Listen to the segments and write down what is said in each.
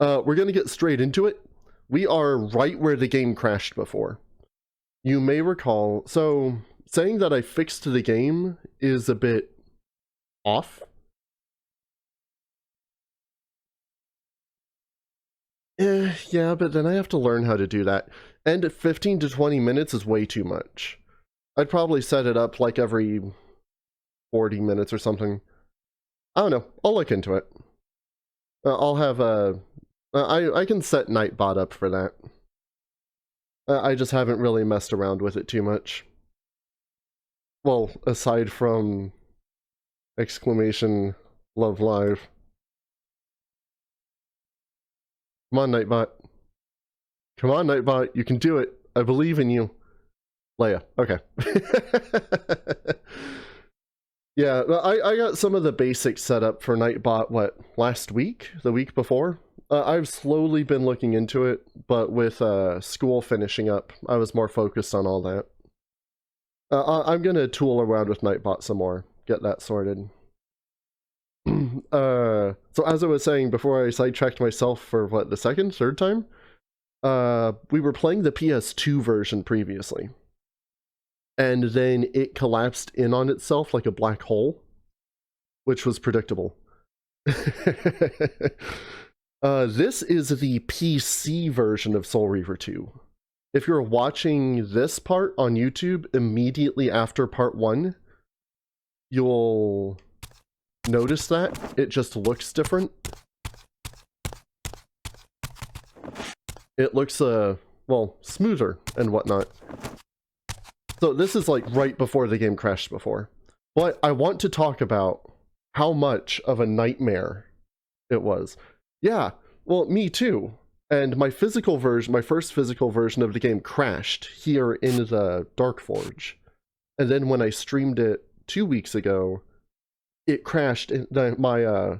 We're going to get straight into it. We are right where the game crashed before. You may recall, so saying that I fixed the game is a bit off. Yeah, but then I have to learn how to do that. And 15 to 20 minutes is way too much. I'd probably set it up like every 40 minutes or something. I don't know. I'll look into it. I'll have a... I can set Nightbot up for that. I just haven't really messed around with it too much. Well, aside from... exclamation love live. Come on, Nightbot. Come on, Nightbot. You can do it. I believe in you. Leia. Okay. Yeah, I got some of the basics set up for Nightbot, what, last week? The week before? I've slowly been looking into it, but with school finishing up, I was more focused on all that. I'm going to tool around with Nightbot some more, get that sorted. So as I was saying before I sidetracked myself for, what, the third time? We were playing the PS2 version previously. And then it collapsed in on itself like a black hole, which was predictable. This is the PC version of Soul Reaver 2. If you're watching this part on YouTube immediately after part 1, you'll notice that it just looks different. It looks, well, smoother and whatnot. So this is like right before the game crashed before. But I want to talk about how much of a nightmare it was. Yeah, well, me too. And my physical version, my first physical version of the game crashed here in the Dark Forge. And then when I streamed it 2 weeks ago, it crashed, my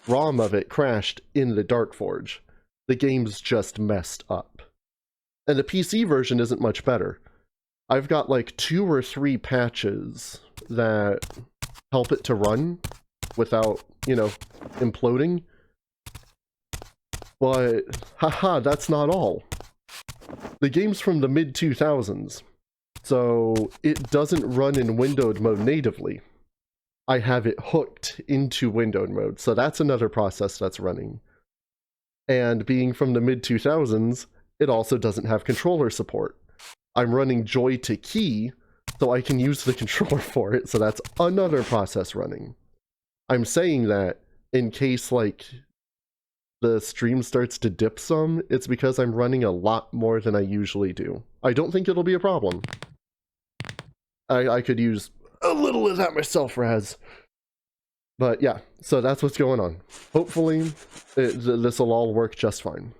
ROM of it crashed in the Dark Forge. The game's just messed up. And the PC version isn't much better. I've got like 2 or 3 patches that help it to run without, you know, imploding. But, haha, that's not all. The game's from the mid-2000s, so it doesn't run in windowed mode natively. I have it hooked into windowed mode, so that's another process that's running. And being from the mid-2000s, it also doesn't have controller support. I'm running Joy to Key, so I can use the controller for it, so that's another process running. I'm saying that in case, like, the stream starts to dip some, it's because I'm running a lot more than I usually do. I don't think it'll be a problem. I could use a little of that myself, Raz. But yeah, so that's what's going on. Hopefully, this will all work just fine.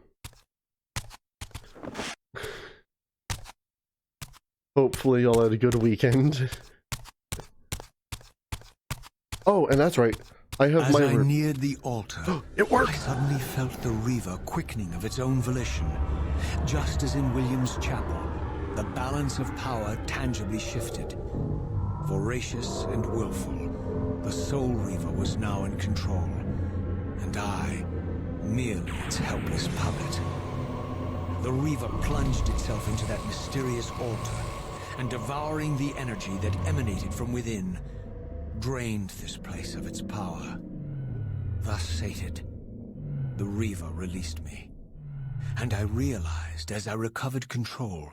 Hopefully you'll have a good weekend. Oh, and that's right. I have As I neared the altar, it worked! I suddenly felt the Reaver quickening of its own volition. Just as in William's chapel, the balance of power tangibly shifted. Voracious and willful, the Soul Reaver was now in control, and I, merely its helpless puppet. The Reaver plunged itself into that mysterious altar, and devouring the energy that emanated from within, drained this place of its power. Thus sated, the Reaver released me, and I realized as I recovered control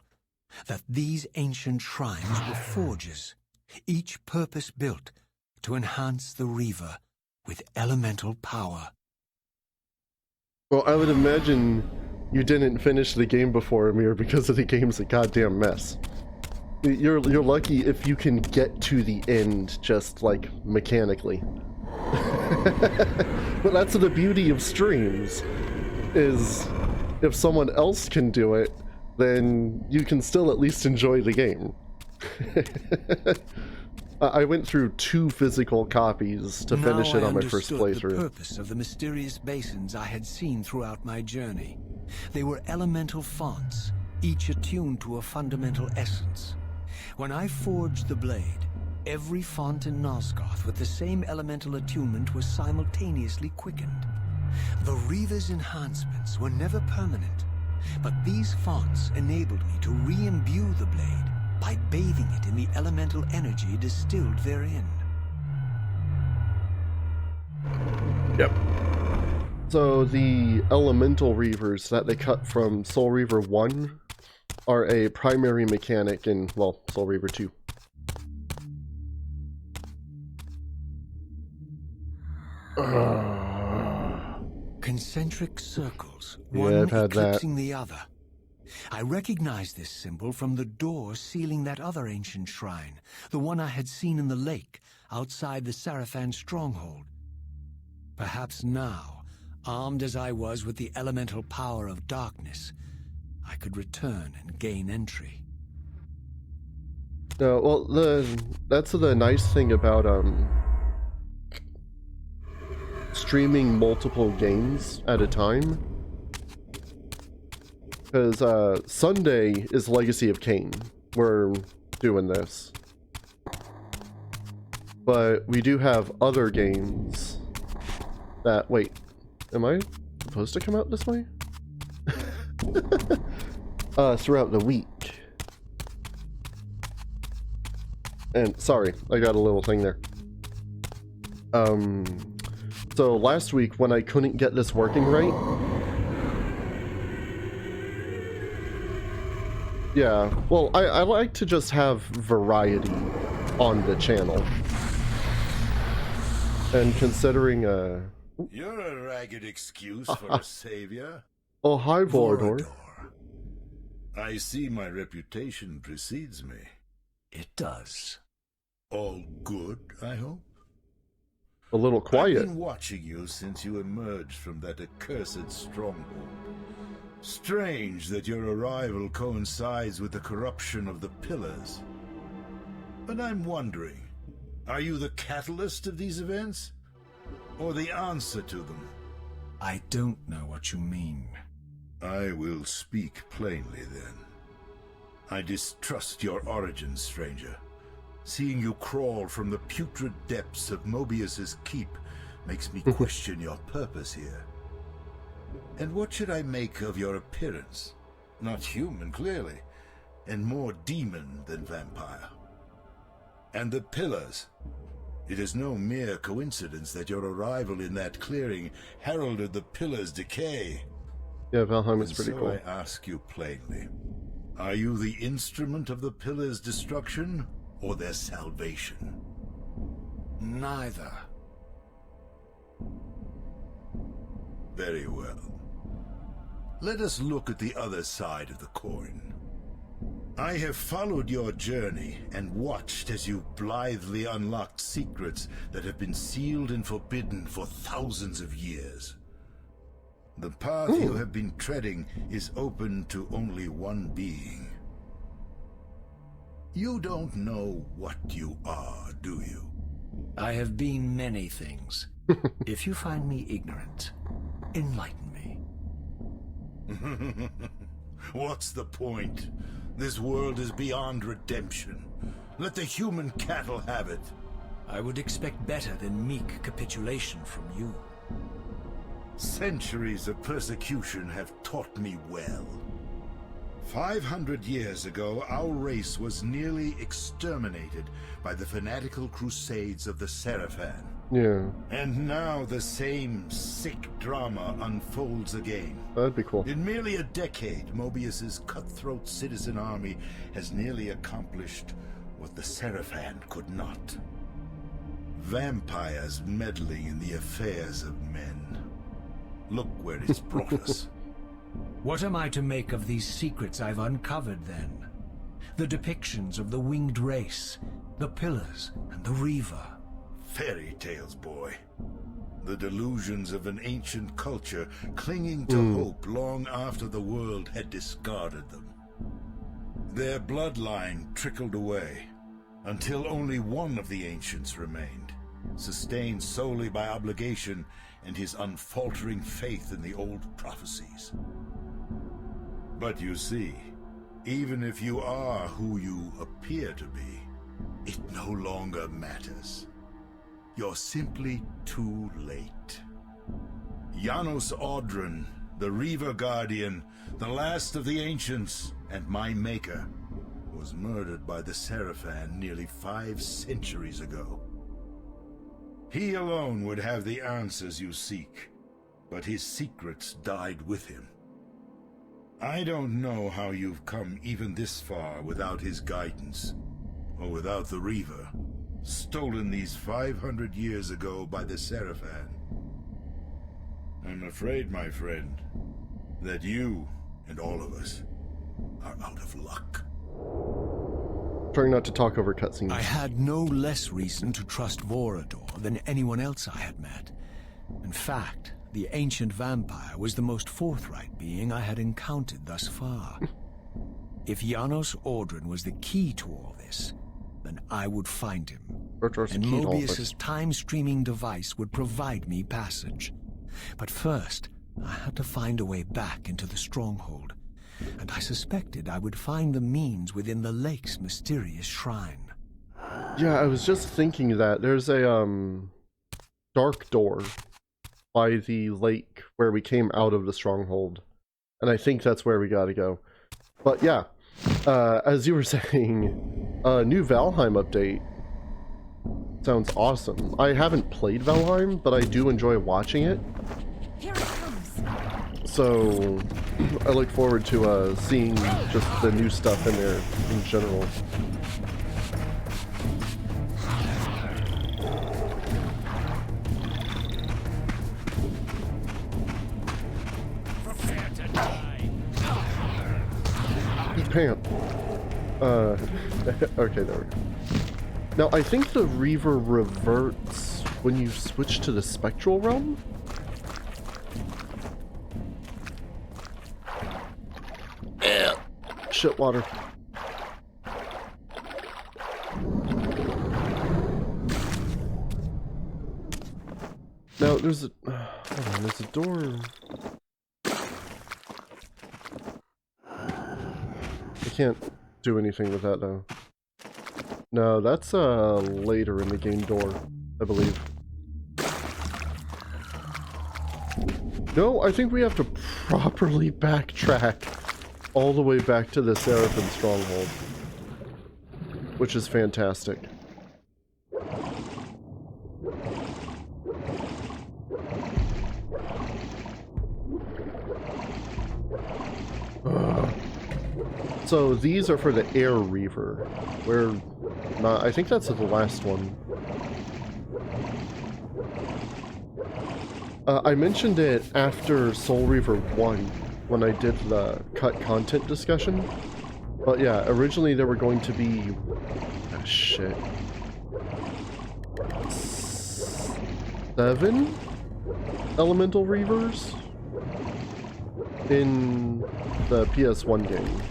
that these ancient shrines were forges, each purpose-built to enhance the Reaver with elemental power. Well, I would imagine you didn't finish the game before, Amir, because of the game's a goddamn mess. You're lucky if you can get to the end just, like, mechanically. But that's the beauty of streams, is if someone else can do it, then you can still at least enjoy the game. I went through 2 physical copies to finish it on my first playthrough. Now I understood the purpose of the mysterious basins I had seen throughout my journey. They were elemental fonts, each attuned to a fundamental essence. When I forged the blade, every font in Nosgoth with the same elemental attunement was simultaneously quickened. The Reaver's enhancements were never permanent, but these fonts enabled me to re-imbue the blade by bathing it in the elemental energy distilled therein. Yep. So the elemental Reavers that they cut from Soul Reaver 1 are a primary mechanic in, well, Soul Reaver 2. Concentric circles, Yeah, one I've had eclipsing the other. I recognize this symbol from the door sealing that other ancient shrine, the one I had seen in the lake outside the Sarafan stronghold. Perhaps now, armed as I was with the elemental power of darkness, I could return and gain entry. No, well, that's the nice thing about streaming multiple games at a time. Because Sunday is Legacy of Kain. We're doing this. But we do have other games that... Wait, am I supposed to come out this way? Throughout the week. And, sorry, I got a little thing there. So last week when I couldn't get this working right... Yeah, well, I like to just have variety on the channel. And considering, You're a ragged excuse for a savior. Oh, hi, Vorador. I see my reputation precedes me. It does. All good, I hope? A little quiet. I've been watching you since you emerged from that accursed stronghold. Strange that your arrival coincides with the corruption of the Pillars. But I'm wondering, are you the catalyst of these events? Or the answer to them? I don't know what you mean. I will speak plainly then. I distrust your origins, stranger. Seeing you crawl from the putrid depths of Mobius's keep makes me question your purpose here. And what should I make of your appearance? Not human, clearly, and more demon than vampire. And the Pillars. It is no mere coincidence that your arrival in that clearing heralded the Pillars' decay. Yeah, Valheim is pretty so cool. I ask you plainly, are you the instrument of the Pillars' destruction or their salvation? Neither. Very well. Let us look at the other side of the coin. I have followed your journey and watched as you blithely unlocked secrets that have been sealed and forbidden for thousands of years. The path you have been treading is open to only one being. You don't know what you are, do you? I have been many things. If you find me ignorant, enlighten me. What's the point? This world is beyond redemption. Let the human cattle have it. I would expect better than meek capitulation from you. Centuries of persecution have taught me well. 500 years ago, our race was nearly exterminated by the fanatical crusades of the Sarafan. Yeah, And now the same sick drama unfolds again. that'd be cool. In merely a decade, Mobius's cutthroat citizen army has nearly accomplished what the Sarafan could not. Vampires meddling in the affairs of men. Look where it's brought us. What am I to make of these secrets I've uncovered, then? The depictions of the winged race, the Pillars, and the Reaver. Fairy tales, boy. The delusions of an ancient culture clinging to hope long after the world had discarded them. Their bloodline trickled away, until only one of the ancients remained, sustained solely by obligation and his unfaltering faith in the old prophecies. But you see, even if you are who you appear to be, it no longer matters. You're simply too late. Janos Audron, the Reaver Guardian, the last of the ancients, and my maker, was murdered by the Seraphan nearly 5 centuries ago. He alone would have the answers you seek, but his secrets died with him. I don't know how you've come even this far without his guidance, or without the Reaver, stolen these 500 years ago by the Seraphan. I'm afraid, my friend, that you and all of us are out of luck. Trying not to talk over cutscenes. I had no less reason to trust Vorador than anyone else I had met. In fact, the ancient vampire was the most forthright being I had encountered thus far. If Janos Audron was the key to all this, then I would find him. And Mobius's time-streaming device would provide me passage. But first, I had to find a way back into the stronghold, and I suspected I would find the means within the lake's mysterious shrine. Yeah, I was just thinking that there's a dark door by the lake where we came out of the stronghold, and I think that's where we gotta go. But yeah, as you were saying, new Valheim update sounds awesome. I haven't played Valheim, but I do enjoy watching it. Here it comes. So I look forward to seeing just the new stuff in there in general. Pant. Okay, there we go. Now, I think the Reaver reverts when you switch to the Spectral Realm? Shit water. Now, there's a... hold on, there's a door... Can't do anything with that though. No, that's later in the game door, I believe. No, I think we have to properly backtrack all the way back to the Seraphan stronghold, which is fantastic. So these are for the Air Reaver. We're not, I think that's the last one. I mentioned it after Soul Reaver 1 when I did the cut content discussion. But yeah, originally there were going to be... ah, shit. 7 Elemental Reavers in the PS1 game.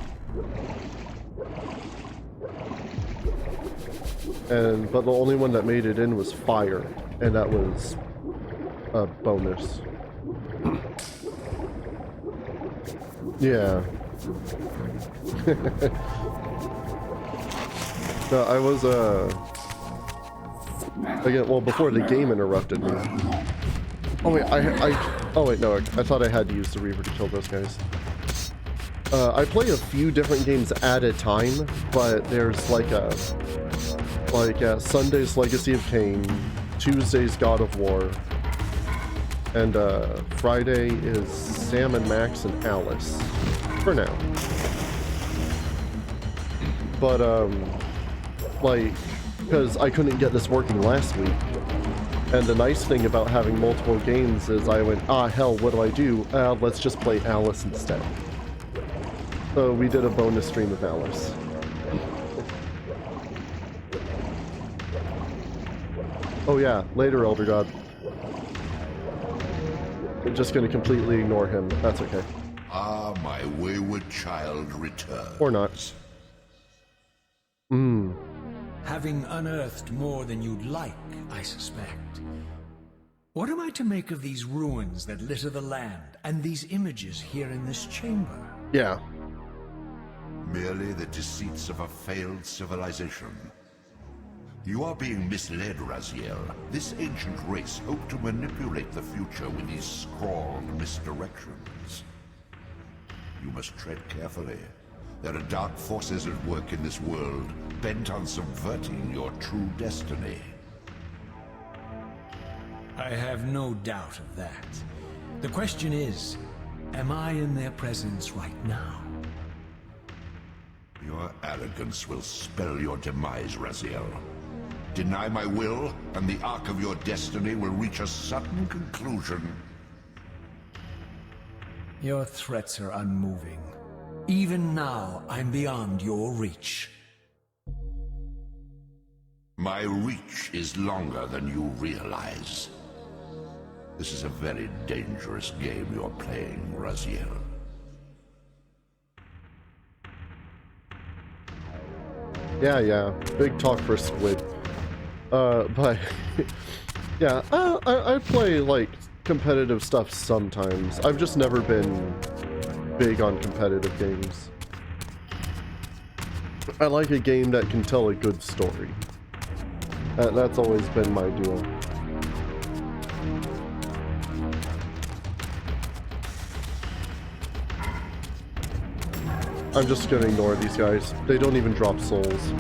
But the only one that made it in was Fire, and that was a bonus. Yeah. No, I was again, well, before the game interrupted me. Oh wait, oh wait, no, I thought I had to use the Reaver to kill those guys. I play a few different games at a time, but there's like Sunday's Legacy of Kain, Tuesday's God of War, and Friday is Sam and Max and Alice, for now. But like, because I couldn't get this working last week, and the nice thing about having multiple games is I went, ah hell, what do? Let's just play Alice instead. So we did a bonus stream of Alice. Oh yeah, later, Elder God. I'm just gonna completely ignore him. That's okay. Ah, my wayward child returns. Or not. Having unearthed more than you'd like, I suspect. What am I to make of these ruins that litter the land, and these images here in this chamber? Yeah. Merely the deceits of a failed civilization. You are being misled, Raziel. This ancient race hoped to manipulate the future with these scrawled misdirections. You must tread carefully. There are dark forces at work in this world, bent on subverting your true destiny. I have no doubt of that. The question is, am I in their presence right now? Your arrogance will spell your demise, Raziel. Deny my will, and the arc of your destiny will reach a sudden conclusion. Your threats are unmoving. Even now, I'm beyond your reach. My reach is longer than you realize. This is a very dangerous game you're playing, Raziel. Yeah, big talk for Squid. But yeah, I play like competitive stuff sometimes. I've just never been big on competitive games. I like a game that can tell a good story. That's always been my deal. I'm just gonna ignore these guys. They don't even drop souls.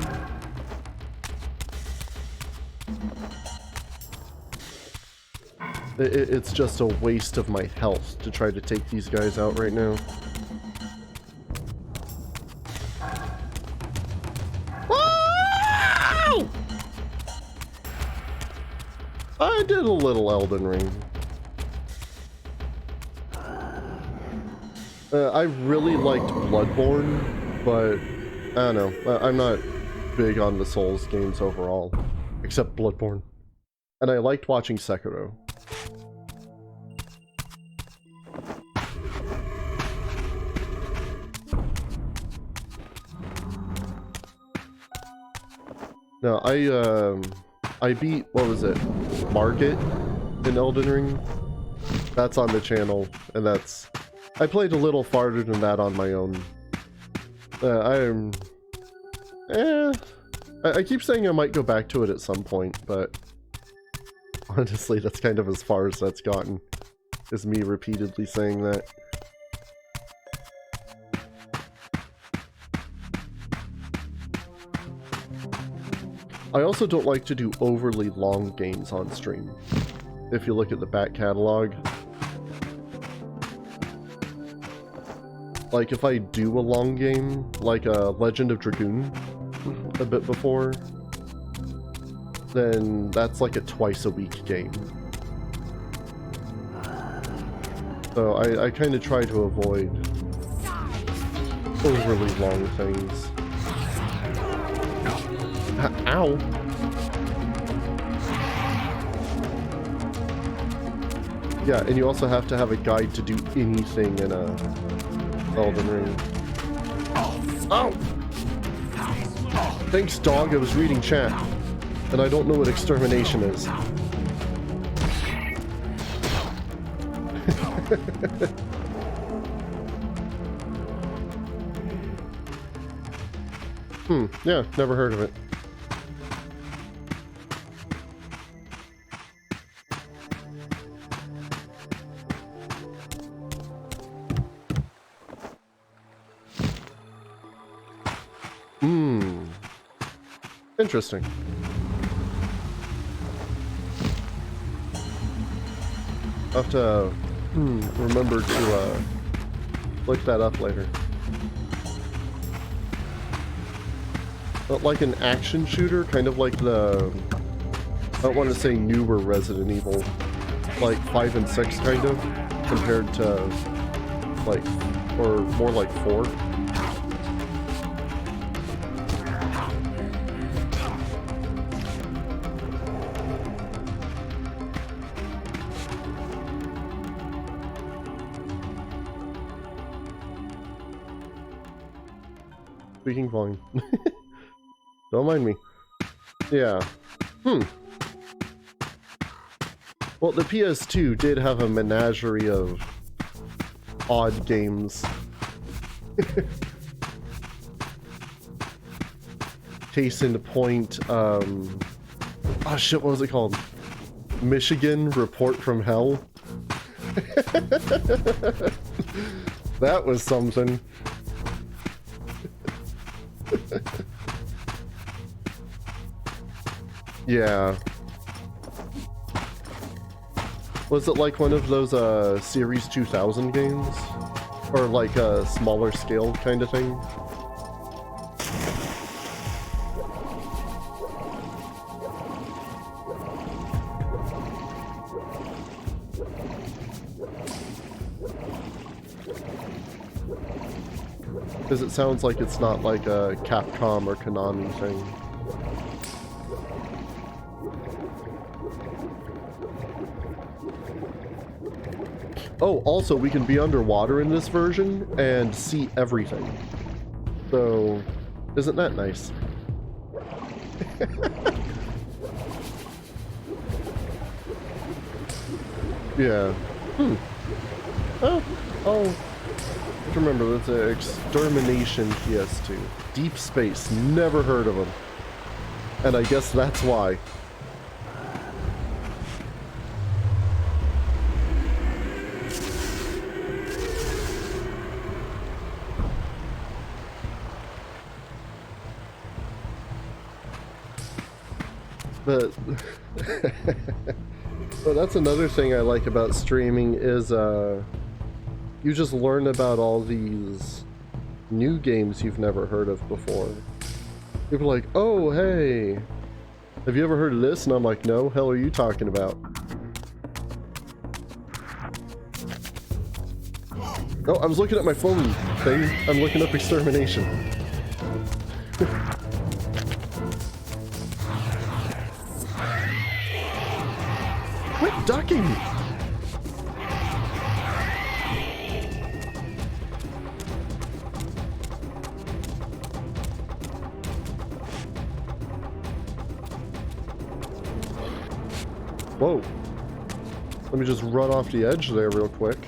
It's just a waste of my health to try to take these guys out right now. Whoa! I did a little Elden Ring. I really liked Bloodborne, but I don't know. I'm not big on the Souls games overall, except Bloodborne. And I liked watching Sekiro. No, I beat, what was it, Market in Elden Ring? That's on the channel, and that's... I played a little farther than that on my own. I keep saying I might go back to it at some point, but honestly, that's kind of as far as that's gotten, is me repeatedly saying that. I also don't like to do overly long games on stream. If you look at the back catalog, like if I do a long game, like a Legend of Dragoon a bit before, then that's like a twice-a-week game. So I kind of try to avoid overly long things. Ow! Yeah, and you also have to have a guide to do anything in a Elden Ring. Oh! Thanks, dog. I was reading chat, and I don't know what extermination is. Yeah, never heard of it. Interesting. I'll have to remember to look that up later. But like an action shooter, kind of like the... I don't want to say newer Resident Evil, like 5 and 6 kind of, compared to like, or more like 4. Speaking volume. Don't mind me. Yeah. Well, the PS2 did have a menagerie of odd games. Case in point, Oh shit, what was it called? Michigan Report from Hell? That was something. Yeah. Was it like one of those Series 2000 games? Or like a smaller scale kind of thing? Because it sounds like it's not like a Capcom or Konami thing. Oh, also, we can be underwater in this version and see everything. So, isn't that nice? Yeah. Oh. Remember, that's an Extermination PS2. Deep Space. Never heard of them. And I guess that's why. But well, that's another thing I like about streaming is you just learn about all these new games you've never heard of before. People are like, oh hey, have you ever heard of this? And I'm like, no, hell are you talking about? Oh, I was looking at my phone thing. I'm looking up Extermination. Quit ducking! Whoa. Let me just run off the edge there real quick.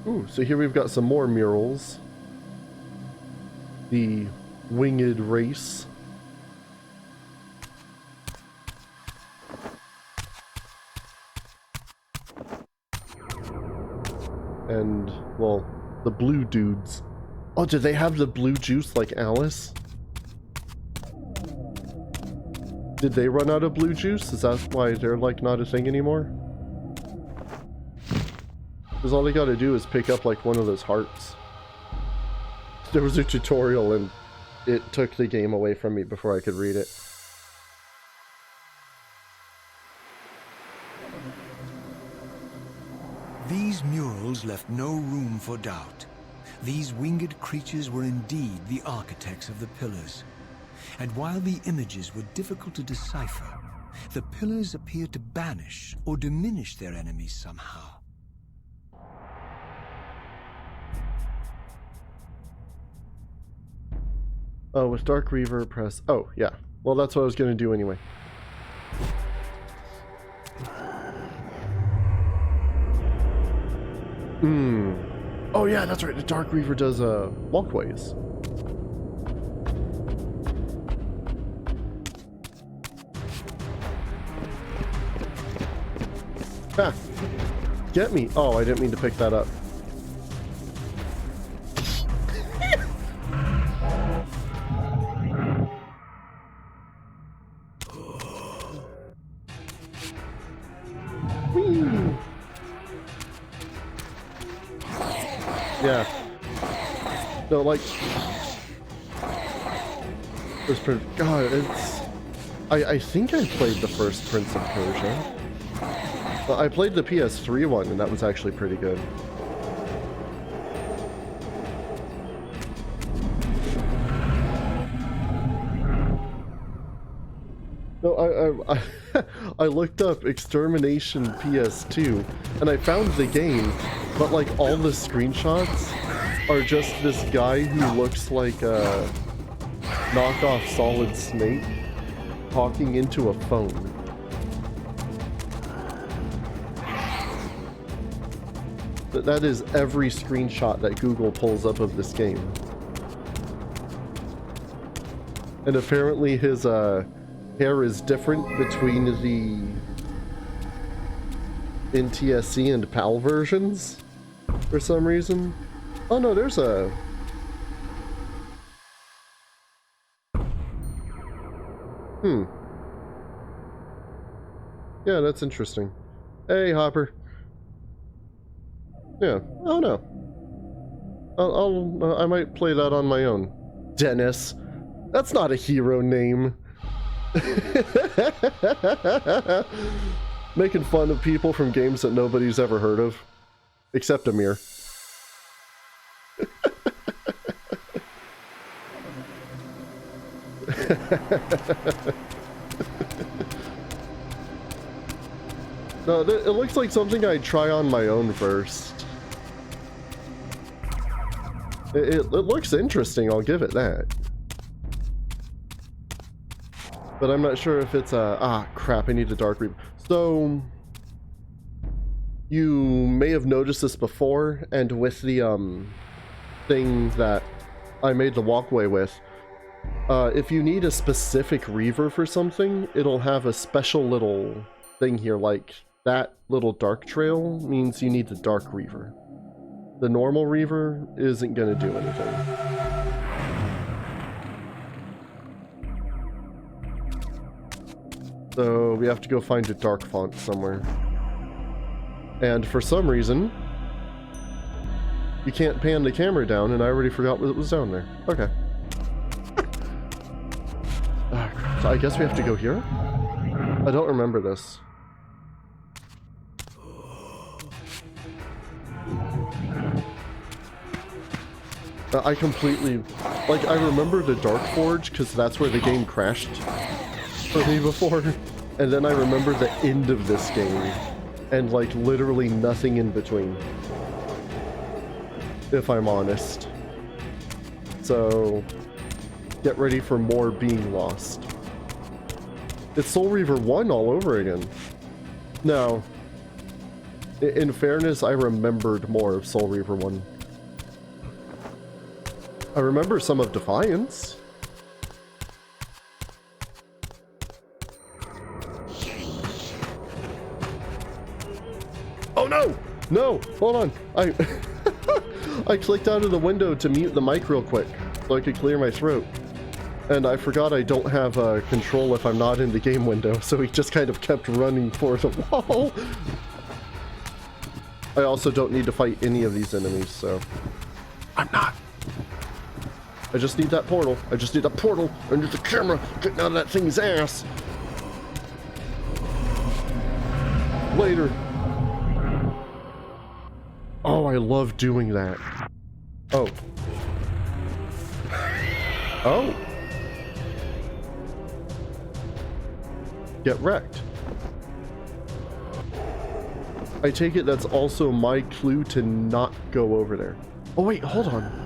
Ooh, so here we've got some more murals. The winged race. And, well, the blue dudes. Oh, did they have the blue juice like Alice? Did they run out of blue juice? Is that why they're like not a thing anymore? Because all they gotta do is pick up like one of those hearts. There was a tutorial and it took the game away from me before I could read it. These murals left no room for doubt. These winged creatures were indeed the architects of the pillars. And while the images were difficult to decipher, the pillars appeared to banish or diminish their enemies somehow. Oh, with Dark Reaver, press... Oh, yeah. Well, that's what I was going to do anyway. Oh, yeah, that's right. The Dark Reaver does walkways. Ah! Get me! Oh, I didn't mean to pick that up. Yeah. No, like... God, it's... I think I played the first Prince of Persia. Well, I played the PS3 one, and that was actually pretty good. No, I looked up Extermination PS2, and I found the game, but like all the screenshots are just this guy who looks like a knockoff Solid Snake talking into a phone. that is every screenshot that Google pulls up of this game. And apparently his hair is different between the NTSC and PAL versions for some reason. Oh no, there's a... Yeah, that's interesting. Hey, Hopper. Yeah. Oh no. I might play that on my own. Dennis. That's not a hero name. Making fun of people from games that nobody's ever heard of. Except Amir. No, it looks like something I'd try on my own first. It looks interesting, I'll give it that. But I'm not sure if it's a... Ah, crap, I need the Dark Reaver. So... You may have noticed this before, and with the, thing that I made the walkway with, if you need a specific Reaver for something, it'll have a special little thing here, like that little dark trail means you need the Dark Reaver. The normal Reaver isn't gonna do anything. So we have to go find a dark font somewhere. And for some reason, you can't pan the camera down, and I already forgot what was down there. Okay. So I guess we have to go here? I don't remember this. I completely... Like, I remember the Dark Forge, because that's where the game crashed for me before. And then I remember the end of this game. And, like, literally nothing in between. If I'm honest. So... Get ready for more being lost. It's Soul Reaver 1 all over again. No. In fairness, I remembered more of Soul Reaver 1. I remember some of Defiance. Oh no! No! Hold on! I clicked out of the window to mute the mic real quick so I could clear my throat. And I forgot I don't have control if I'm not in the game window, so he just kind of kept running for the wall. I also don't need to fight any of these enemies, so... I'm not! I just need that portal. I just need that portal under the camera getting out of that thing's ass. Later. Oh, I love doing that. Oh. Oh. Get wrecked. I take it that's also my clue to not go over there. Oh wait, hold on.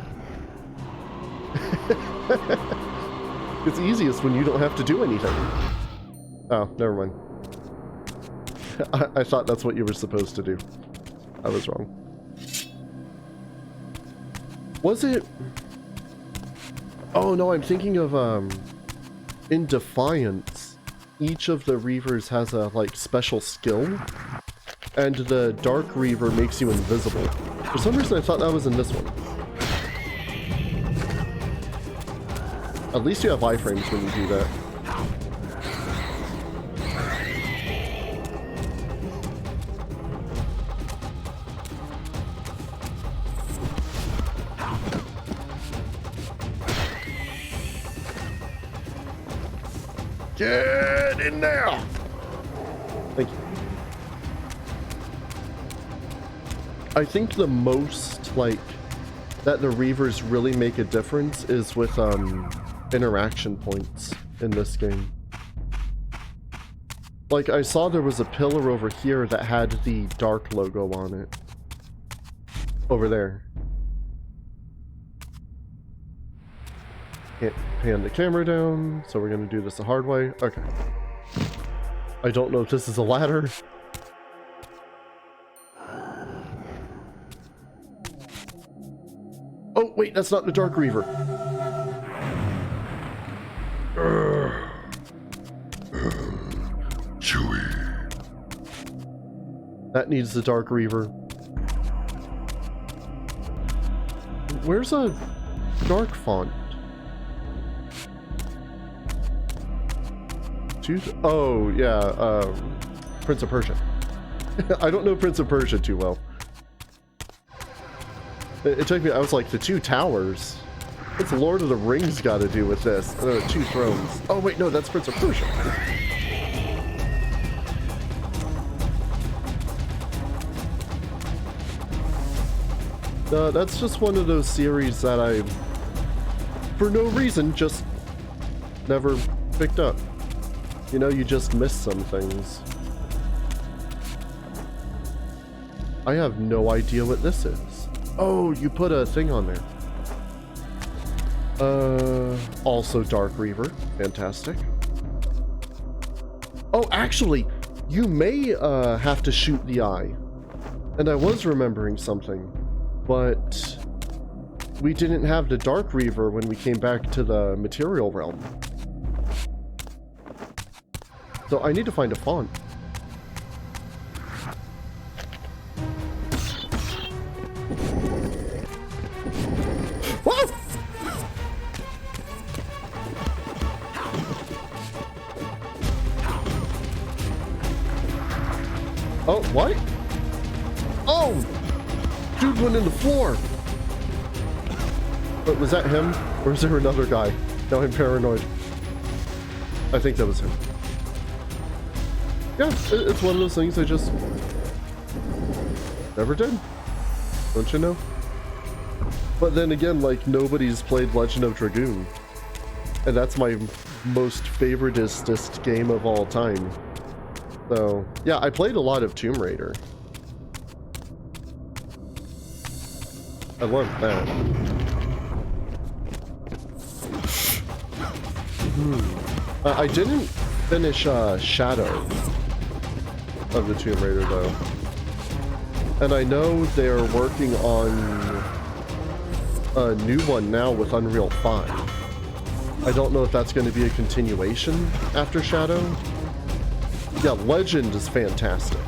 It's easiest when you don't have to do anything. Oh, never mind. I thought that's what you were supposed to do. I was wrong. Was it... Oh no, I'm thinking of, in Defiance, each of the Reavers has a, like, special skill, and the Dark Reaver makes you invisible. For some reason I thought that was in this one. At least you have iframes when you do that. Get in there! Thank you. I think the most, like, that the Reavers really make a difference is with, interaction points in this game. Like, I saw there was a pillar over here that had the Dark logo on it. Over there. Can't pan the camera down, so we're gonna do this the hard way. Okay. I don't know if this is a ladder. wait, that's not the Dark Reaver. Chewie. That needs the Dark Reaver. Where's a dark font? Oh, yeah, Prince of Persia. I don't know Prince of Persia too well. It took me, I was like, the Two Towers? What's Lord of the Rings got to do with this? Two Thrones. Oh, wait, no, that's Prince of Persia. That's just one of those series that I, for no reason, just never picked up. You know, you just miss some things. I have no idea what this is. Oh, you put a thing on there. Also Dark Reaver. Fantastic. Oh, actually, you may have to shoot the eye. And I was remembering something. But we didn't have the Dark Reaver when we came back to the material realm. So I need to find a font. Whoa! Oh, what? Oh! Dude went in the floor! But was that him? Or is there another guy? Now I'm paranoid. I think that was him. Yeah, it's one of those things I just never did. Don't you know? But then again, like, nobody's played Legend of Dragoon. And that's my most favoritist game of all time. So, yeah, I played a lot of Tomb Raider. I love that. I didn't finish Shadow of the Tomb Raider though. And I know they're working on a new one now with Unreal 5. I don't know if that's going to be a continuation after Shadow. Yeah, Legend is fantastic.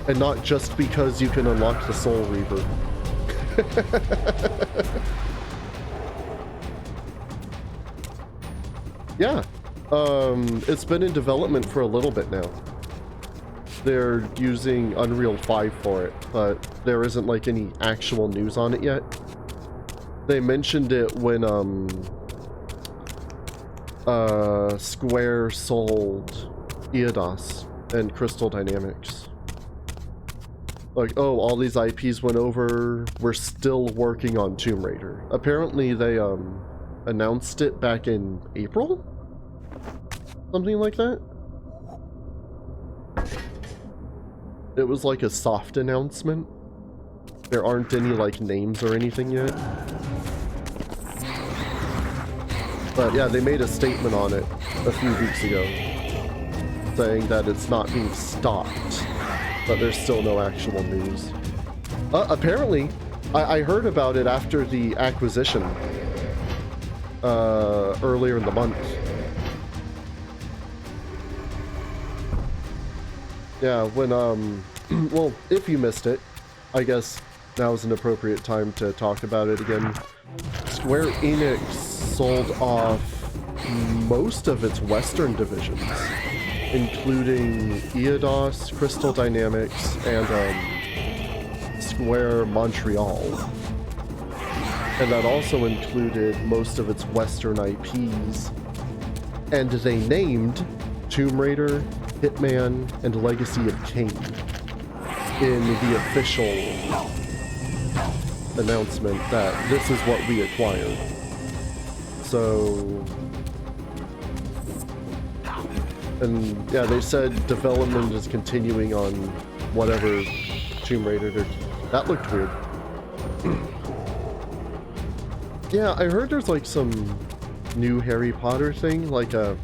And not just because you can unlock the Soul Reaver. Yeah. It's been in development for a little bit now. They're using Unreal 5 for it, but there isn't like any actual news on it yet. They mentioned it when Square sold Eidos and Crystal Dynamics. Like, oh, all these IPs went over, we're still working on Tomb Raider. Apparently they announced it back in April? Something like that? It was like a soft announcement. There aren't any like names or anything yet. But yeah, they made a statement on it a few weeks ago saying that it's not being stopped, but there's still no actual news. Apparently, I heard about it after the acquisition earlier in the month. Yeah, when, well, if you missed it, I guess now is an appropriate time to talk about it again. Square Enix sold off most of its Western divisions, including Eidos, Crystal Dynamics, and Square Montreal. And that also included most of its Western IPs. And they named Tomb Raider, Hitman, and Legacy of Kain in the official announcement that this is what we acquired. So, and yeah, they said development is continuing on whatever Tomb Raider they're... That looked weird. Yeah, I heard there's like some new Harry Potter thing, like a...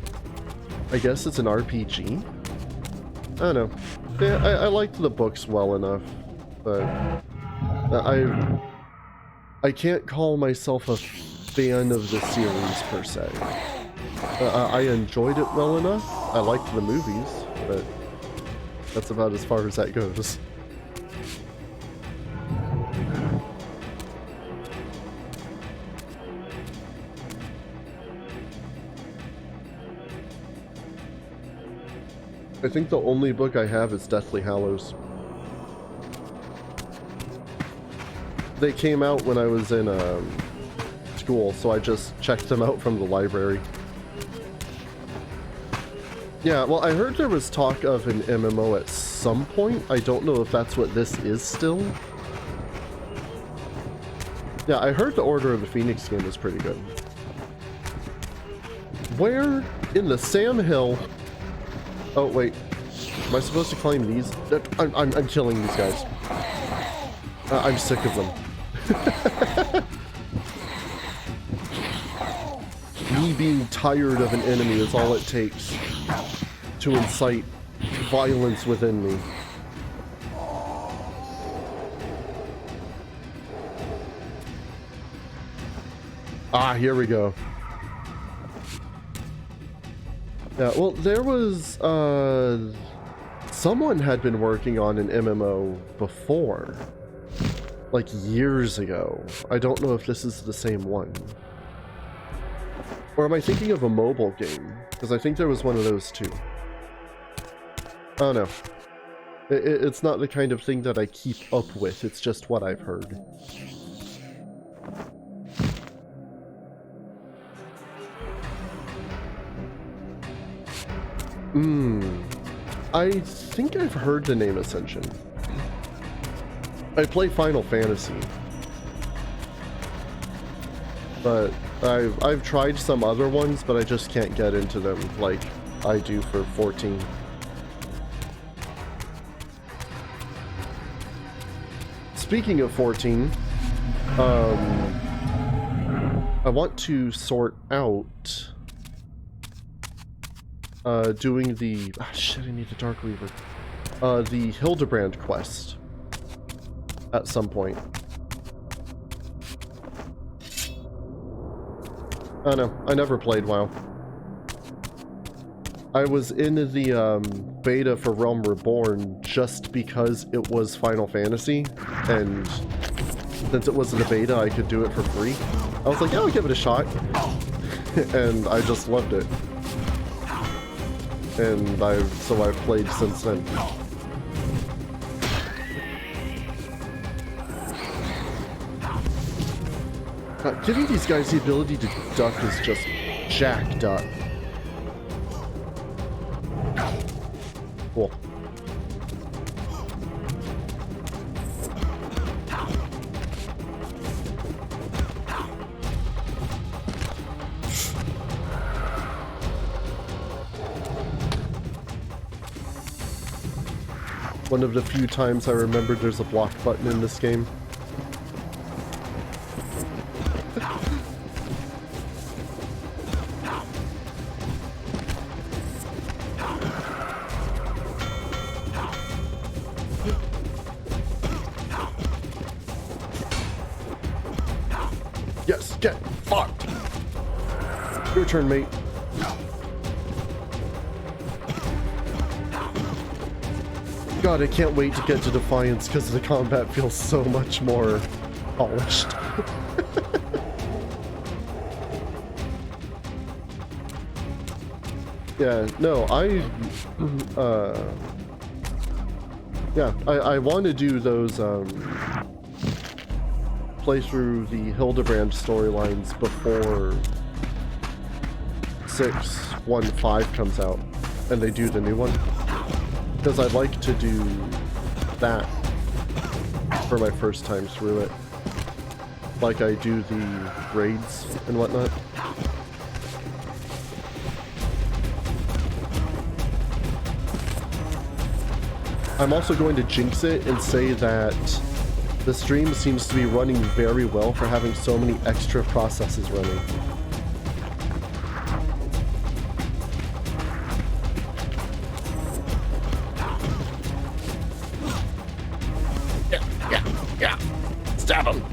I guess it's an RPG? I don't know. Yeah, I liked the books well enough, but I can't call myself a fan of the series per se. I enjoyed it well enough. I liked the movies, but that's about as far as that goes. I think the only book I have is Deathly Hallows. They came out when I was in school, so I just checked them out from the library. Yeah, well, I heard there was talk of an MMO at some point. I don't know if that's what this is still. Yeah, I heard the Order of the Phoenix game was pretty good. Where in the Sam Hill... Oh, wait. Am I supposed to climb these? I'm killing these guys. I'm sick of them. Me being tired of an enemy is all it takes to incite violence within me. Ah, here we go. Yeah, well, there was, someone had been working on an MMO before. Like, years ago. I don't know if this is the same one. Or am I thinking of a mobile game? Because I think there was one of those too. Oh no. It's not the kind of thing that I keep up with, it's just what I've heard. I think I've heard the name Ascension. I play Final Fantasy. But I've tried some other ones, but I just can't get into them like I do for 14. Speaking of 14, I want to sort out doing the... Ah, shit, I need the Dark Reaver. The Hildebrand quest at some point. Oh no, I never played WoW. I was in the beta for Realm Reborn just because it was Final Fantasy, and since it was in the beta, I could do it for free. I was like, yeah, I'll give it a shot. And I just loved it. And I've played since then. Giving these guys the ability to duck is just jacked up. Cool. One of the few times I remember there's a block button in this game. Yes, get fucked! Your turn, mate. God, I can't wait to get to Defiance because the combat feels so much more polished. Yeah, no, I want to do those, play through the Hildebrand storylines before 6.1.5 comes out, and they do the new one. Because I'd like to do that for my first time through it. Like I do the raids and whatnot. I'm also going to jinx it and say that the stream seems to be running very well for having so many extra processes running. Stab him!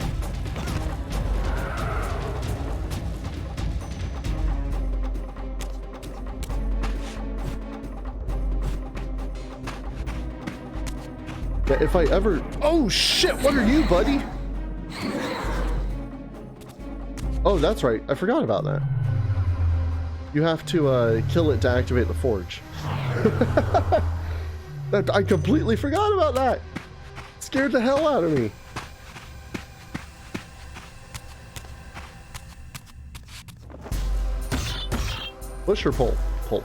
Yeah, if I ever... Oh shit, what are you, buddy? Oh, that's right. I forgot about that. You have to kill it to activate the forge. I completely forgot about that. Scared the hell out of me. Push or pull? Pull.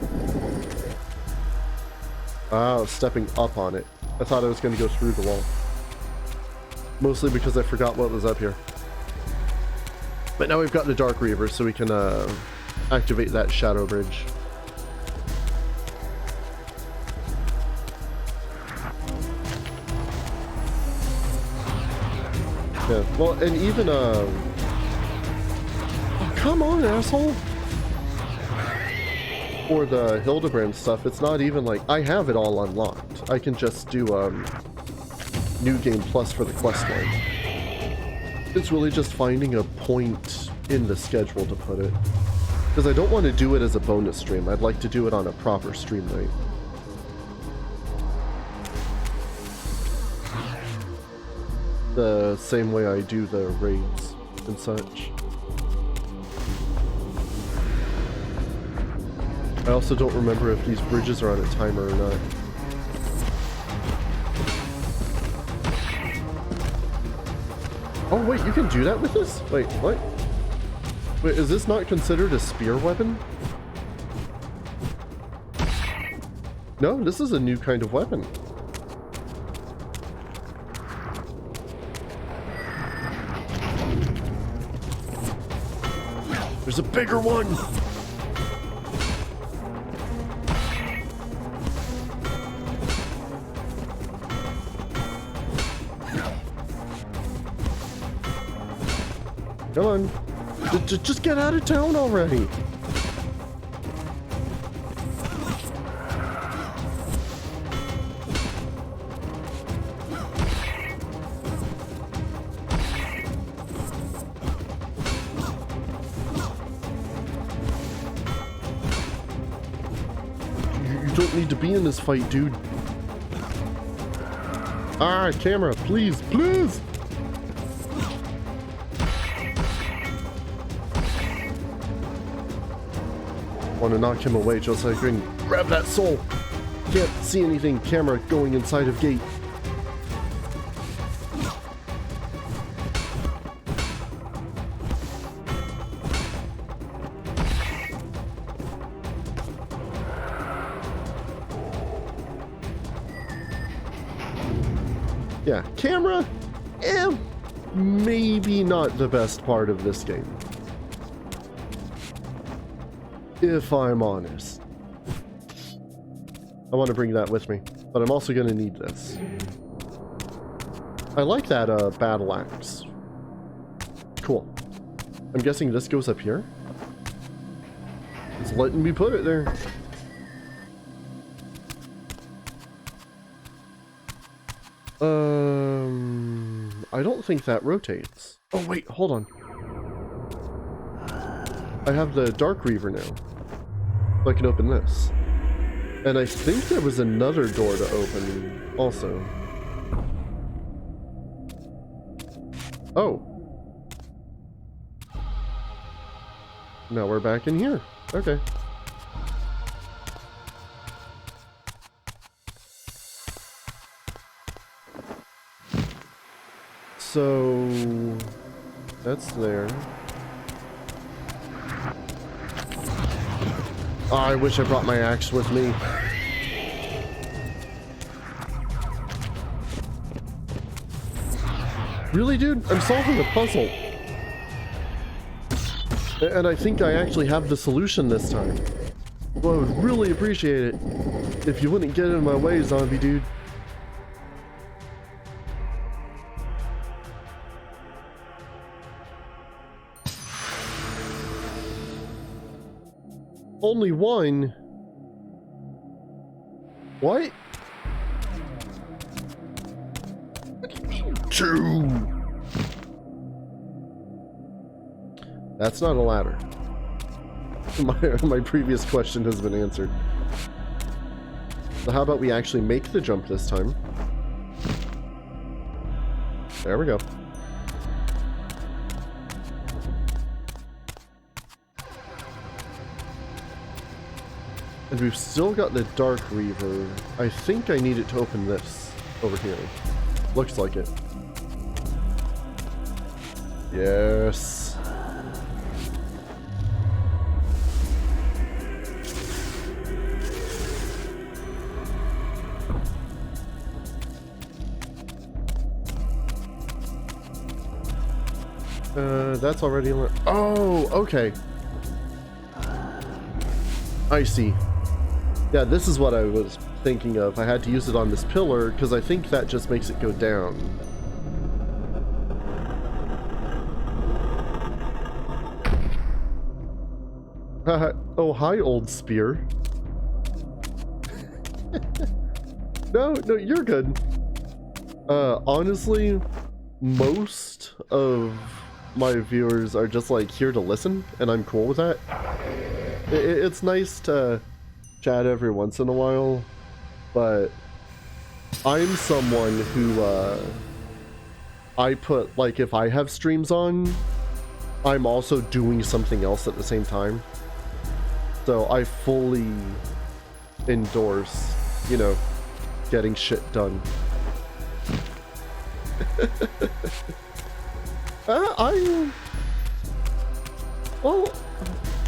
Ah, stepping up on it. I thought I was going to go through the wall. Mostly because I forgot what was up here. But now we've got the Dark Reaver, so we can activate that Shadow Bridge. Yeah, well, and even, oh, come on, asshole! For the Hildebrand stuff, it's not even like, I have it all unlocked. I can just do, New Game Plus for the quest line. It's really just finding a point in the schedule to put it. Because I don't want to do it as a bonus stream. I'd like to do it on a proper stream night. The same way I do the raids and such. I also don't remember if these bridges are on a timer or not. Oh wait, you can do that with this? Wait, what? Wait, is this not considered a spear weapon? No, this is a new kind of weapon. There's a bigger one! Come on. Just get out of town already. You don't need to be in this fight, dude. Ah, camera, please, please! Want to knock him away just so I can grab that soul. Can't see anything. Camera going inside of gate. Yeah, camera, maybe not the best part of this game. If I'm honest. I want to bring that with me, but I'm also going to need this. I like that battle axe. Cool. I'm guessing this goes up here. It's letting me put it there. I don't think that rotates. Oh wait, hold on. I have the Dark Reaver now. So I can open this. And I think there was another door to open also. Oh. Now we're back in here. Okay. So that's there. Oh, I wish I brought my axe with me. Really, dude? I'm solving a puzzle. And I think I actually have the solution this time. Well, I would really appreciate it if you wouldn't get in my way, zombie dude. Only one? What? What do you mean two? That's not a ladder. My previous question has been answered. So how about we actually make the jump this time? There we go. And we've still got the Dark Reaver. I think I need it to open this over here. Looks like it. Yes. That's already... Oh, okay. I see. Yeah, this is what I was thinking of. I had to use it on this pillar, because I think that just makes it go down. Oh, hi, old spear. No, you're good. Honestly, most of my viewers are just like here to listen, and I'm cool with that. It's nice to chat every once in a while, but I'm someone who I put, like, if I have streams on, I'm also doing something else at the same time. So I fully endorse, you know, getting shit done. Well,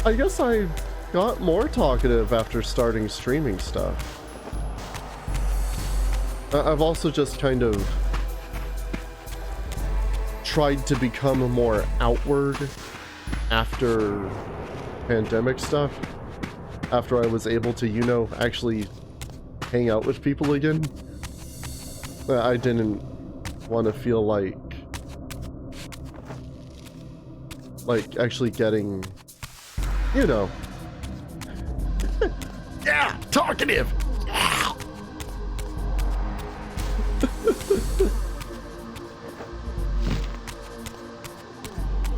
I guess I got more talkative after starting streaming stuff. I've also just kind of tried to become more outward after pandemic stuff. After I was able to, you know, actually hang out with people again. I didn't want to feel like actually getting, you know. Yeah, talkative. Yeah.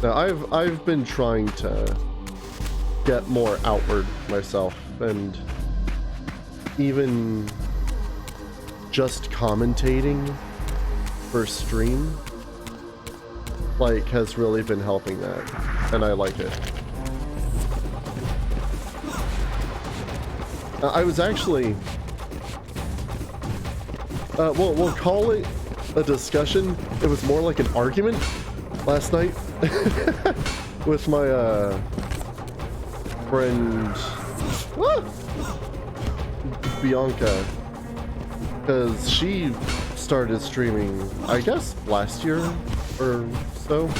Now, I've been trying to get more outward myself, and even just commentating for stream, like, has really been helping that, and I like it. I was actually, we'll call it a discussion. It was more like an argument last night with my friend Bianca, because she started streaming, I guess, last year or so.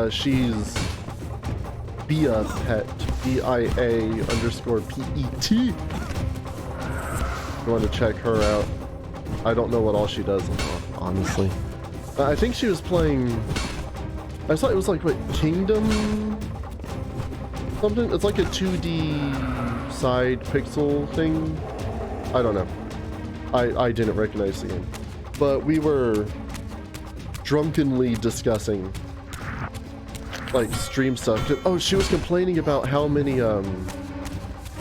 She's Bia Pet, BIA_PET. You want to check her out? I don't know what all she does, honestly. I think she was playing, I thought it was like, what, Kingdom something? It's like a 2D side pixel thing. I don't know. I didn't recognize the game. But we were drunkenly discussing, like, stream stuff. Oh, she was complaining about how many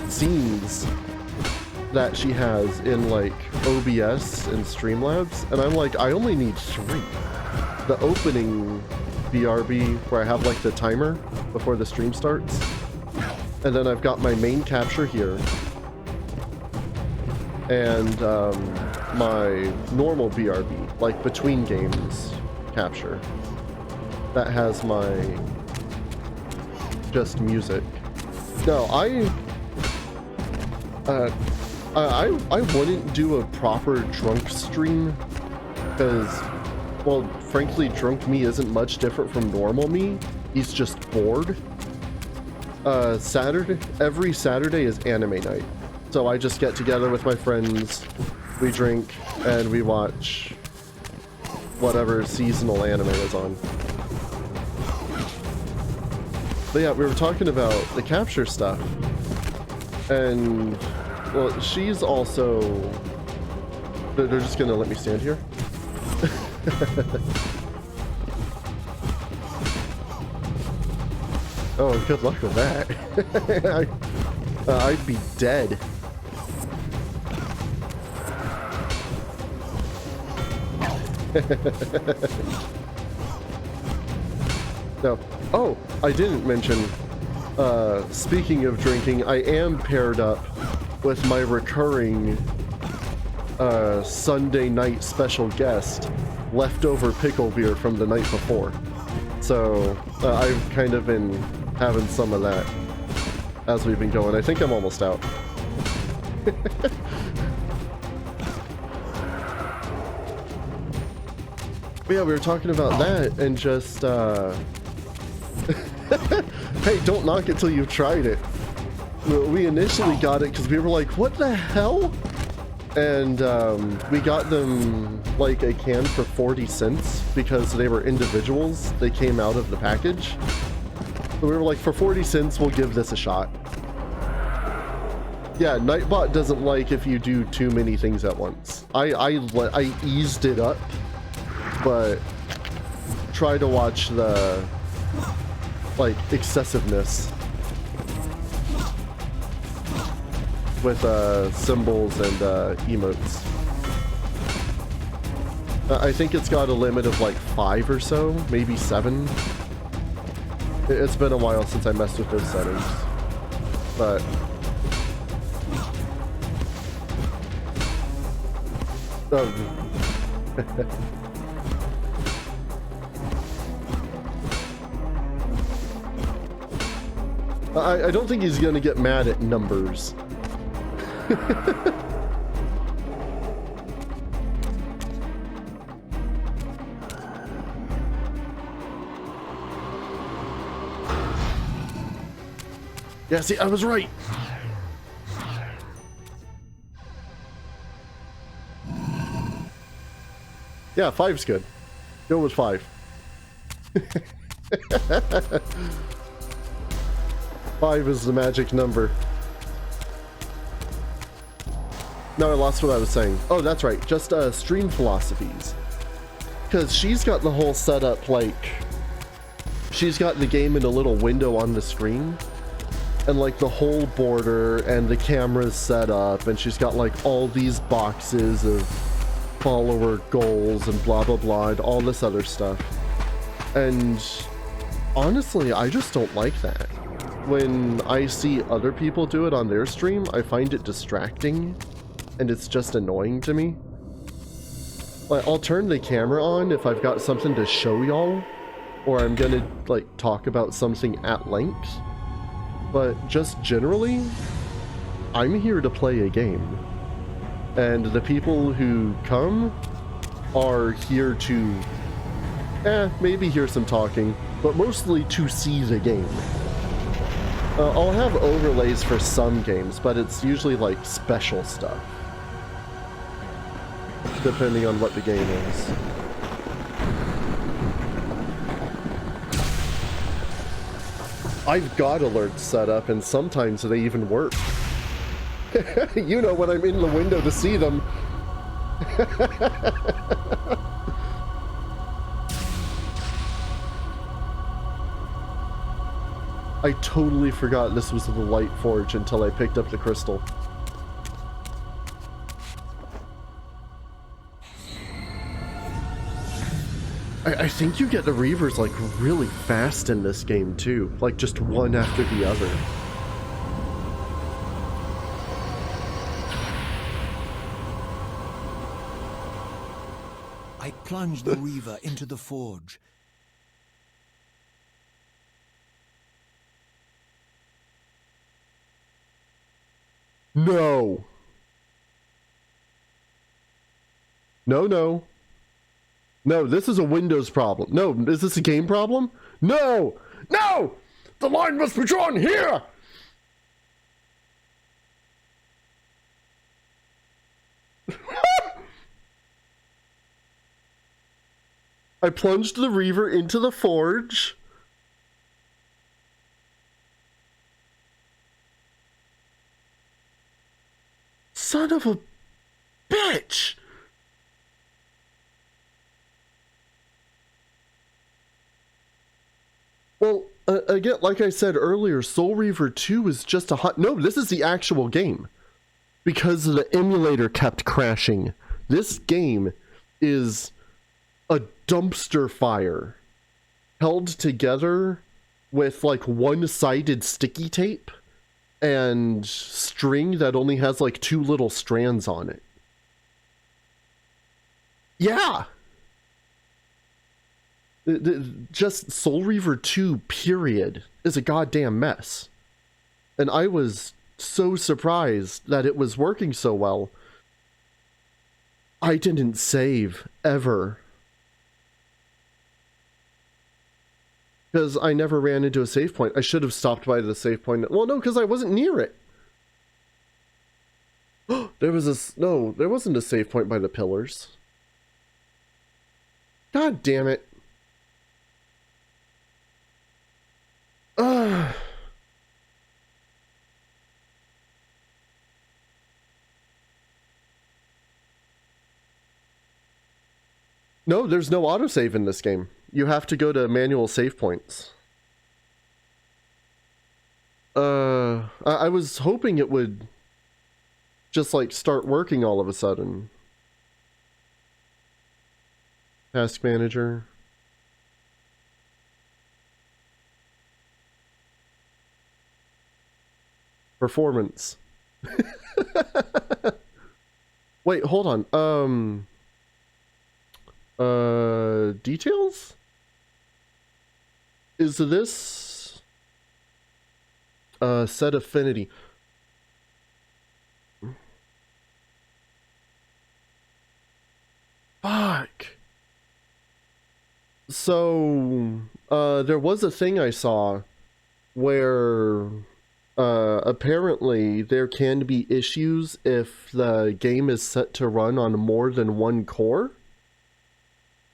scenes that she has in, like, OBS and Streamlabs, and I'm like, I only need 3. The opening BRB, where I have, like, the timer before the stream starts, and then I've got my main capture here, and my normal BRB, like, between games capture, that has my just music. No, I wouldn't do a proper drunk stream, because, well, frankly, drunk me isn't much different from normal me. He's just bored. Every Saturday is anime night, so I just get together with my friends, we drink, and we watch whatever seasonal anime is on. But yeah, we were talking about the capture stuff, and, well, she's also... They're just gonna let me stand here? Oh, good luck with that. I'd be dead. No. Oh, I didn't mention, speaking of drinking, I am paired up with my recurring Sunday night special guest, leftover pickle beer from the night before. So I've kind of been having some of that as we've been going. I think I'm almost out. But yeah, we were talking about that and just, hey, don't knock it till you've tried it. We initially got it because we were like, what the hell? And we got them like a can for 40 cents because they were individuals. They came out of the package. So we were like, for 40 cents, we'll give this a shot. Yeah, Nightbot doesn't like if you do too many things at once. I eased it up, but try to watch the, like, excessiveness with symbols and emotes. I think it's got a limit of like 5 or so, maybe 7. It's been a while since I messed with those settings, but I don't think he's gonna get mad at numbers. Yeah, see, I was right. Yeah, 5's good. Go with 5. 5 is the magic number. No, I lost what I was saying. Oh, that's right. Just stream philosophies. Because she's got the whole setup, like, she's got the game in a little window on the screen. And like the whole border and the camera's set up. And she's got like all these boxes of follower goals and blah, blah, blah, and all this other stuff. And honestly, I just don't like that. When I see other people do it on their stream, I find it distracting. And it's just annoying to me. Like, I'll turn the camera on if I've got something to show y'all, or I'm gonna like talk about something at length. But just generally, I'm here to play a game. And the people who come are here to, maybe hear some talking, but mostly to see the game. I'll have overlays for some games, but it's usually like special stuff. Depending on what the game is. I've got alerts set up, and sometimes they even work. You know, when I'm in the window to see them. I totally forgot this was the Light Forge until I picked up the crystal. I think you get the Reavers like really fast in this game too, like just one after the other. I plunged the Reaver into the forge. No. No. No, this is a Windows problem. No, is this a game problem? No! No! The line must be drawn here! I plunged the Reaver into the forge. Son of a bitch! Well, again, like I said earlier, Soul Reaver 2 is just a hot... No, this is the actual game. Because the emulator kept crashing. This game is a dumpster fire held together with like one-sided sticky tape and string that only has like 2 little strands on it. Yeah! Just Soul Reaver 2, period, is a goddamn mess. And I was so surprised that it was working so well. I didn't save, ever. Because I never ran into a save point. I should have stopped by the save point. Well, no, because I wasn't near it. There was a... No, there wasn't a save point by the pillars. God damn it. No, there's no autosave in this game. You have to go to manual save points. I was hoping it would just like start working all of a sudden. Task manager. Performance. Wait, hold on. Details? Is this set affinity? Fuck. So, there was a thing I saw where apparently there can be issues if the game is set to run on more than one core.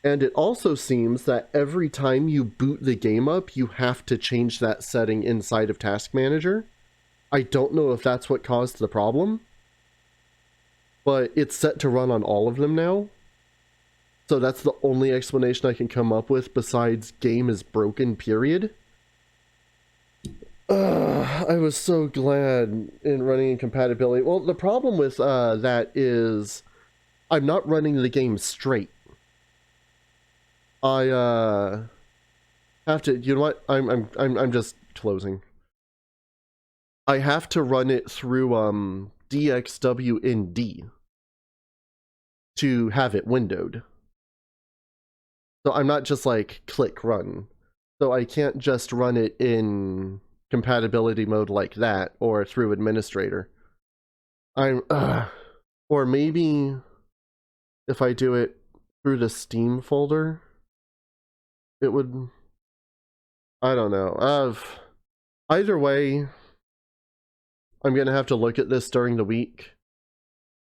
And it also seems that every time you boot the game up, you have to change that setting inside of Task Manager. I don't know if that's what caused the problem, but it's set to run on all of them now. So that's the only explanation I can come up with besides game is broken, period. I was so glad in running incompatibility. Well, the problem with that is I'm not running the game straight. I have to, you know what? I'm just closing. I have to run it through DXWND to have it windowed. So I'm not just like click run. So I can't just run it in compatibility mode like that or through administrator. Or maybe if I do it through the Steam folder, it would, I don't know. Either way, I'm gonna have to look at this during the week.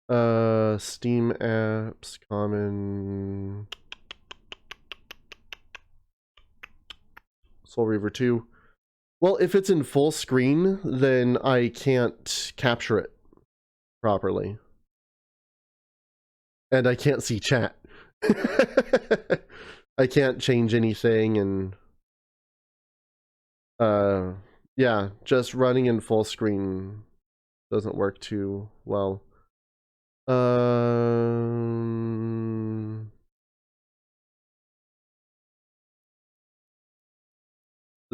Steam apps, common, Soul Reaver 2. Well, if it's in full screen, then I can't capture it properly. And I can't see chat. I can't change anything, and yeah, just running in full screen doesn't work too well. The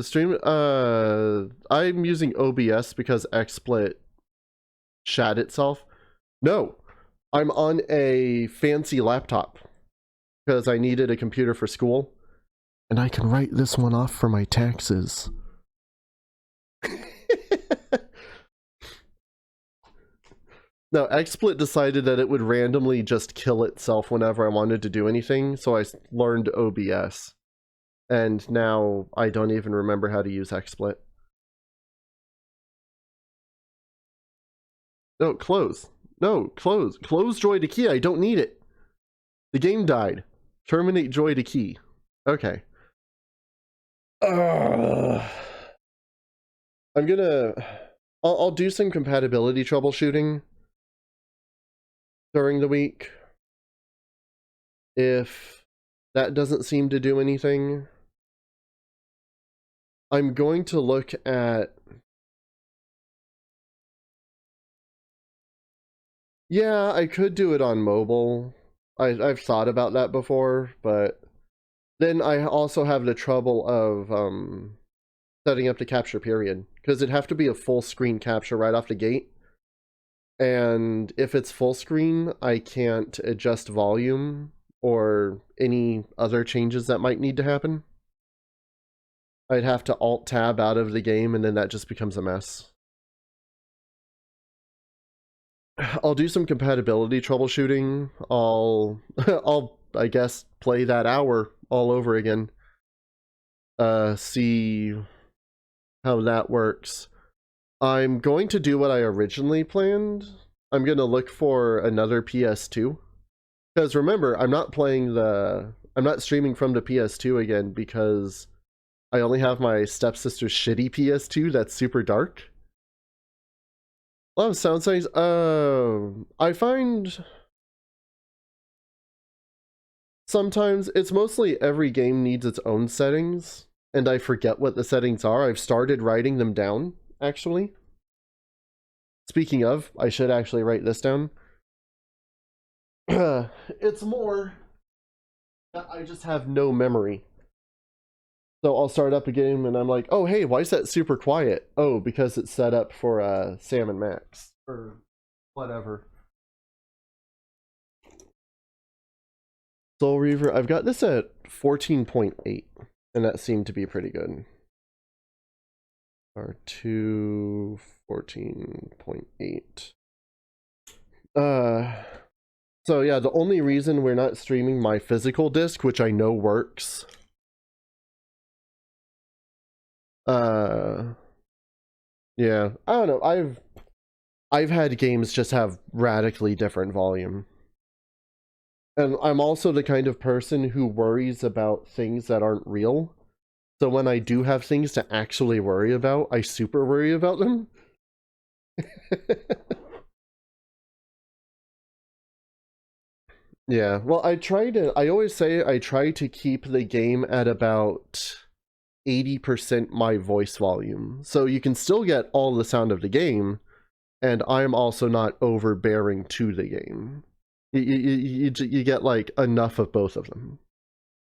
stream, I'm using OBS because XSplit shat itself. No, I'm on a fancy laptop because I needed a computer for school, and I can write this one off for my taxes. No, XSplit decided that it would randomly just kill itself whenever I wanted to do anything, so I learned OBS. And now I don't even remember how to use XSplit. No, close. No, close. Close joy to key. I don't need it. The game died. Terminate joy to key. Okay. I'm gonna... I'll do some compatibility troubleshooting during the week. If that doesn't seem to do anything, I'm going to look at... Yeah, I could do it on mobile. I've thought about that before, but then I also have the trouble of setting up the capture period, because it'd have to be a full screen capture right off the gate. And if it's full screen, I can't adjust volume or any other changes that might need to happen. I'd have to Alt-Tab out of the game, and then that just becomes a mess. I'll do some compatibility troubleshooting. I'll I guess play that hour all over again. See how that works. I'm going to do what I originally planned. I'm going to look for another PS2. Because remember, I'm not streaming from the PS2 again because I only have my stepsister's shitty PS2 that's super dark. A lot of sound settings. I find sometimes it's mostly every game needs its own settings, and I forget what the settings are. I've started writing them down, actually. Speaking of, I should actually write this down. It's more that I just have no memory. So I'll start up a game and I'm like, oh hey, why is that super quiet? Oh, because it's set up for Sam and Max. Or whatever. Soul Reaver, I've got this at 14.8, and that seemed to be pretty good. R2 14.8. So yeah, the only reason we're not streaming my physical disc, which I know works, yeah, I don't know. I've had games just have radically different volume. And I'm also the kind of person who worries about things that aren't real. So when I do have things to actually worry about, I super worry about them. Yeah, well, I always say I try to keep the game at about 80% my voice volume. So you can still get all the sound of the game, and I'm also not overbearing to the game. You get like enough of both of them.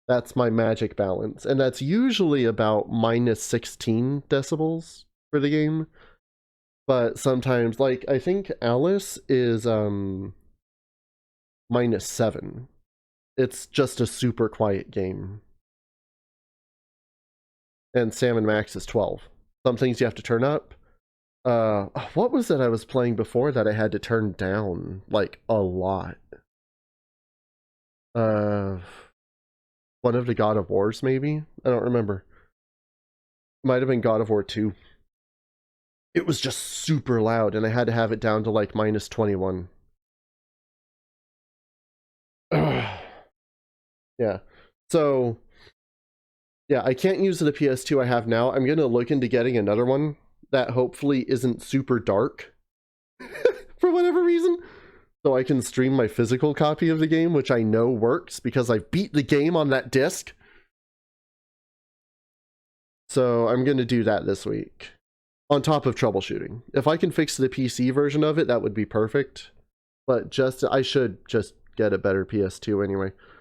That's my magic balance, and that's usually about minus 16 decibels for the game. But sometimes, like, I think Alice is minus 7. It's just a super quiet game. And Sam and Max is 12. Some things you have to turn up. What was it I was playing before that I had to turn down, like, a lot? One of the God of Wars, maybe? I don't remember. Might have been God of War 2. It was just super loud, and I had to have it down to, like, minus 21. Yeah. So, yeah, I can't use the PS2 I have now. I'm going to look into getting another one that hopefully isn't super dark for whatever reason, so I can stream my physical copy of the game, which I know works because I beat the game on that disc. So I'm going to do that this week, on top of troubleshooting. If I can fix the PC version of it, that would be perfect. But I should just get a better PS2 anyway.